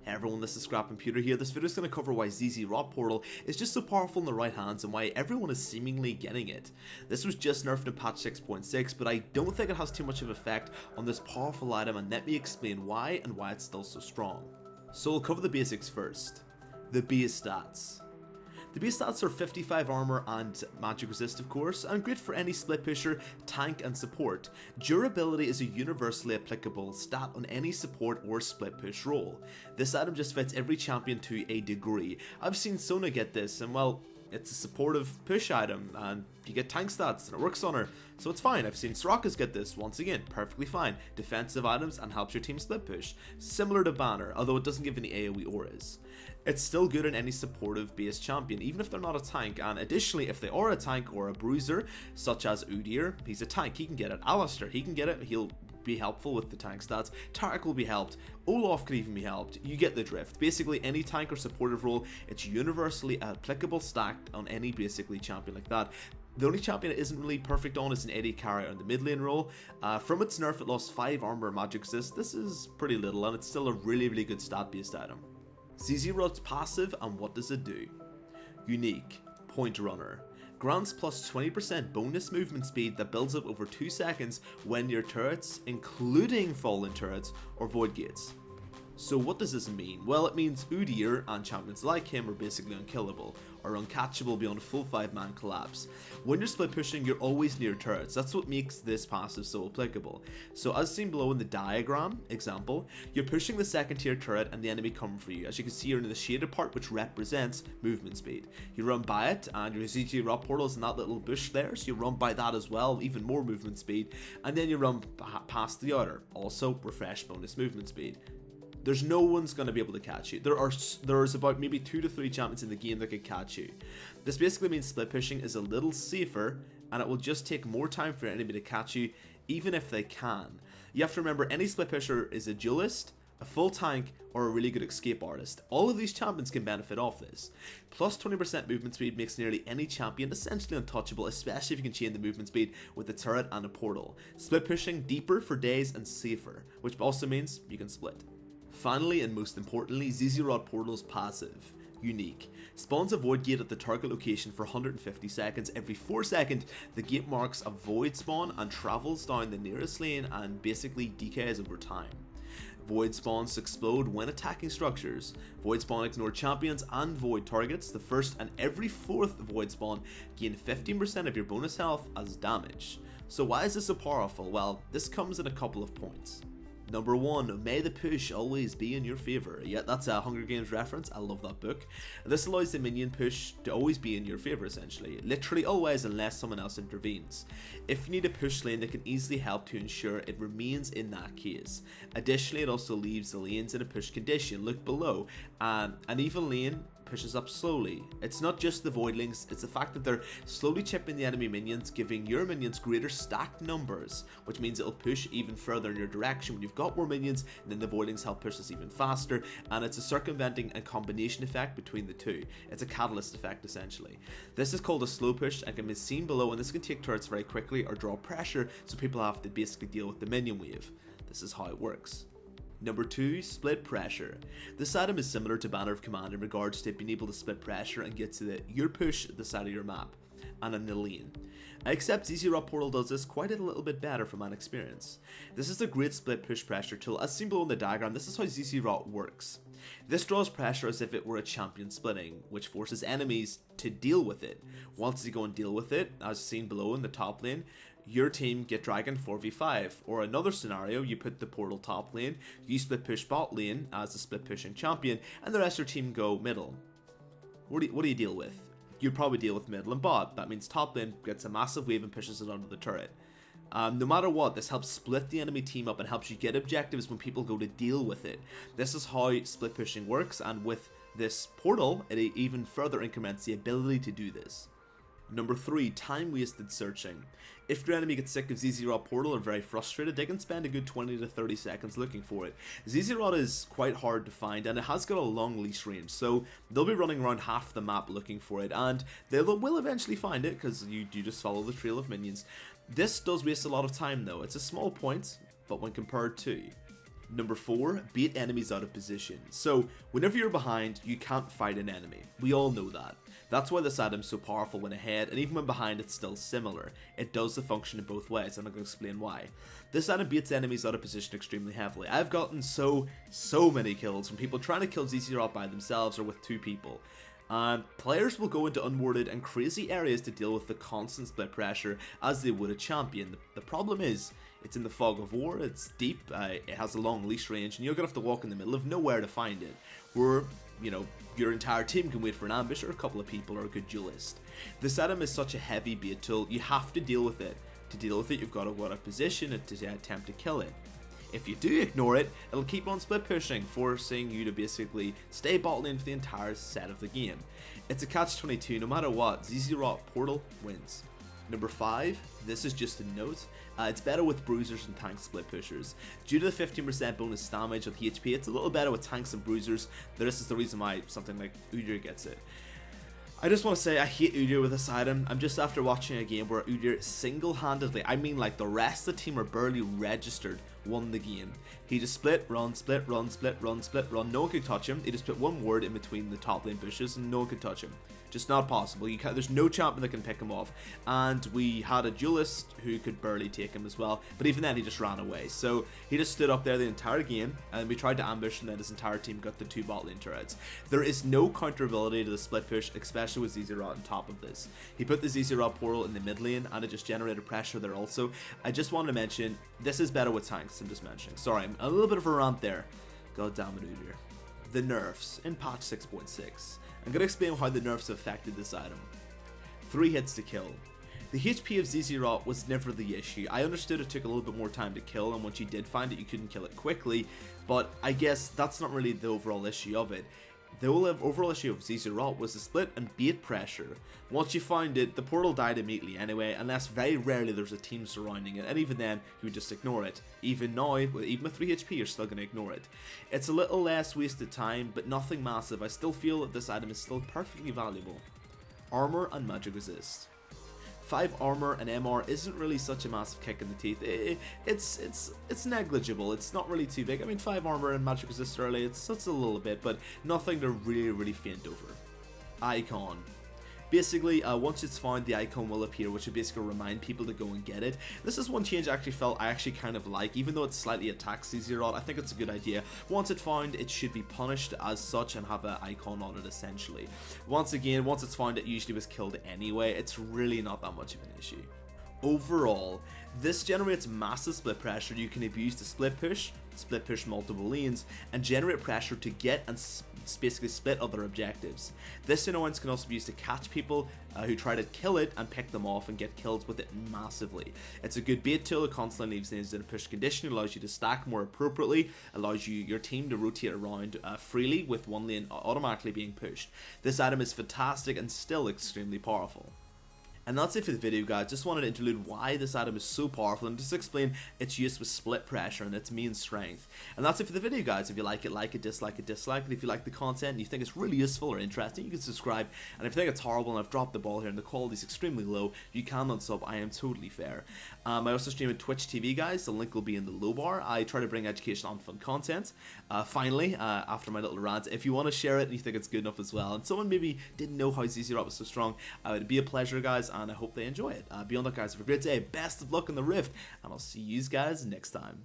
Hey everyone, this is Scrap Computer here. This video is going to cover why ZZ'Rot Portal is just so powerful in the right hands and why everyone is seemingly getting it. This was just nerfed in patch 6.6, but I don't think it has too much of an effect on this powerful item, and let me explain why and why it's still so strong. So we'll cover the basics first. The base stats. The base stats are 55 armor and magic resist, of course, and great for any split pusher, tank and support. Durability is a universally applicable stat on any support or split push role. This item just fits every champion to a degree. I've seen Sona get this, and well, it's a supportive push item, and you get tank stats, and it works on her, so it's fine. I've seen Soraka's get this, once again, perfectly fine. Defensive items and helps your team split push. Similar to Banner, although it doesn't give any AoE auras. It's still good in any supportive base champion, even if they're not a tank, and additionally, if they are a tank or a bruiser, such as Udyr, he's a tank, he can get it. Alistair, he can get it, he'll be helpful with the tank stats. Tarek will be helped. Olaf could even be helped. You get the drift. Basically, any tank or supportive role, it's universally applicable stacked on any basically champion like that. The only champion it isn't really perfect on is an AD carry on the mid lane role. From its nerf, it lost 5 armor and magic resist. This is pretty little, and it's still a really good stat based item. ZZ'Rot's passive, and what does it do? Unique. Point Runner. Grants plus 20% bonus movement speed that builds up over 2 seconds when near turrets, including fallen turrets or void gates. So what does this mean? Well, it means Udyr and champions like him are basically unkillable, or uncatchable beyond a full 5-man collapse. When you're split pushing, you're always near turrets. That's what makes this passive so applicable. So as seen below in the diagram example, you're pushing the second tier turret and the enemy come for you. As you can see here in the shaded part, which represents movement speed. You run by it, and your ZZ'Rot portal is in that little bush there, so you run by that as well, even more movement speed, and then you run past the outer, also refresh bonus movement speed. There's no one's going to be able to catch you. There's about maybe 2 to 3 champions in the game that could catch you. This basically means split pushing is a little safer, and it will just take more time for an enemy to catch you, even if they can. You have to remember, any split pusher is a duelist, a full tank, or a really good escape artist. All of these champions can benefit off this. Plus 20% movement speed makes nearly any champion essentially untouchable, especially if you can chain the movement speed with a turret and a portal. Split pushing deeper for days and safer, which also means you can split. Finally, and most importantly, ZZ'Rot Portal's passive. Unique. Spawns a void gate at the target location for 150 seconds. Every 4 seconds, the gate marks a void spawn and travels down the nearest lane and basically decays over time. Void spawns explode when attacking structures. Void spawn ignore champions and void targets. The first and every 4th void spawn gain 15% of your bonus health as damage. So why is this so powerful? Well, this comes in a couple of points. Number 1, may the push always be in your favour. Yeah, that's a Hunger Games reference, I love that book. This allows the minion push to always be in your favour essentially, literally always unless someone else intervenes. If you need a push lane, that can easily help to ensure it remains in that case. Additionally, it also leaves the lanes in a push condition, look below, and an even lane pushes up slowly. It's not just the voidlings, it's the fact that they're slowly chipping the enemy minions, giving your minions greater stacked numbers, which means it'll push even further in your direction when you've got more minions, and then the voidlings help push us even faster, and it's a circumventing and combination effect between the two. It's a catalyst effect essentially. This is called a slow push and can be seen below, and this can take turrets very quickly or draw pressure, so people have to basically deal with the minion wave. This is how it works. Number 2, split pressure. This item is similar to Banner of Command in regards to being able to split pressure and get to your push at the side of your map and in the lane. Except ZZ'Rot Portal does this quite a little bit better from my experience. This is a great split push pressure tool. As seen below in the diagram, this is how ZZ'Rot works. This draws pressure as if it were a champion splitting, which forces enemies to deal with it. Once you go and deal with it, as seen below in the top lane, your team get dragon 4v5, or another scenario, you put the portal top lane, you split push bot lane as the split pushing champion, and the rest of your team go middle. What do you deal with? You'd probably deal with middle and bot. That means top lane gets a massive wave and pushes it onto the turret. No matter what, this helps split the enemy team up and helps you get objectives when people go to deal with it. This is how split pushing works, and with this portal, it even further increments the ability to do this. Number 3, time wasted searching. If your enemy gets sick of ZZ'Rot Portal or very frustrated, they can spend a good 20 to 30 seconds looking for it. ZZ'Rot is quite hard to find, and it has got a long leash range, so they'll be running around half the map looking for it, and they will eventually find it because you just follow the trail of minions. This does waste a lot of time though. It's a small point, but when compared to Number 4, bait enemies out of position. So, whenever you're behind, you can't fight an enemy. We all know that. That's why this item's so powerful when ahead, and even when behind it's still similar. It does the function in both ways, and I'm going to explain why. This item baits enemies out of position extremely heavily. I've gotten so many kills from people trying to kill ZZ'Rot by themselves or with 2 people. Players will go into unwarded and crazy areas to deal with the constant split pressure as they would a champion. The problem is, it's in the fog of war, it's deep, it has a long leash range, and you're going to have to walk in the middle of nowhere to find it. Where, you know, your entire team can wait for an ambush or a couple of people or a good duelist. This item is such a heavy bait tool, you have to deal with it. To deal with it, you've got to go out of position and to attempt to kill it. If you do ignore it, it'll keep on split pushing, forcing you to basically stay bottled in for the entire set of the game. It's a catch-22, no matter what, ZZ'Rot Portal wins. Number 5, this is just a note, it's better with bruisers and tank split pushers. Due to the 15% bonus damage with HP, it's a little better with tanks and bruisers. This is the reason why something like Udyr gets it. I just want to say I hate Udyr with this item. I'm just after watching a game where Udyr single-handedly, I mean like the rest of the team are barely registered, won the game. He just split, run, split, run, split, run, split, run. No one could touch him. He just put one ward in between the top lane bushes and no one could touch him. Just not possible. There's no champion that can pick him off. And we had a duelist who could barely take him as well. But even then, he just ran away. So he just stood up there the entire game. And we tried to ambush, and then his entire team got the 2 bot lane turrets. There is no counter ability to the split push, especially with ZZ'Rot on top of this. He put the ZZ'Rot portal in the mid lane, and it just generated pressure there also. I just wanted to mention, this is better with tanks, I'm just mentioning. Sorry, I'm a little bit of a rant there. God damn it, Udyr. The nerfs in patch 6.6. I'm going to explain how the nerfs affected this item. 3 hits to kill. The HP of ZZ'Rot was never the issue. I understood it took a little bit more time to kill, and once you did find it, you couldn't kill it quickly, but I guess that's not really the overall issue of it. The overall issue of ZZ'Rot was the split and bait pressure. Once you found it, the portal died immediately anyway, unless very rarely there's a team surrounding it, and even then, you would just ignore it. Even now, even with 3 HP, you're still going to ignore it. It's a little less wasted time, but nothing massive. I still feel that this item is still perfectly valuable. Armor and magic resist. 5 armor and MR isn't really such a massive kick in the teeth. It's negligible. It's not really too big. I mean, 5 armor and magic resist early, it's a little bit, but nothing to really faint over. Icon. Basically, once it's found, the icon will appear, which will basically remind people to go and get it. This is one change I actually kind of like, even though it slightly attacks ZZ'Rot. I think it's a good idea. Once it's found, it should be punished as such and have an icon on it, essentially. Once again, once it's found, it usually was killed anyway. It's really not that much of an issue. Overall, this generates massive split pressure you can abuse to split push multiple lanes, and generate pressure to get and basically split other objectives. This annoyance can also be used to catch people who try to kill it and pick them off and get kills with it massively. It's a good bait tool that constantly leaves lanes in a push condition, allows you to stack more appropriately, allows your team to rotate around freely with one lane automatically being pushed. This item is fantastic and still extremely powerful. And that's it for the video, guys. Just wanted to interlude why this item is so powerful and just explain its use with split pressure and its main strength. And that's it for the video, guys. If you like it, dislike it. And if you like the content and you think it's really useful or interesting, you can subscribe. And if you think it's horrible and I've dropped the ball here and the quality is extremely low, you can unsub. I am totally fair. I also stream on Twitch TV, guys. The link will be in the low bar. I try to bring education on fun content. Finally, after my little rant, if you want to share it and you think it's good enough as well, and someone maybe didn't know how ZZ'Rot was so strong, it'd be a pleasure, guys. And I hope they enjoy it. Beyond that, guys, have a great day. Best of luck in the Rift, and I'll see you guys next time.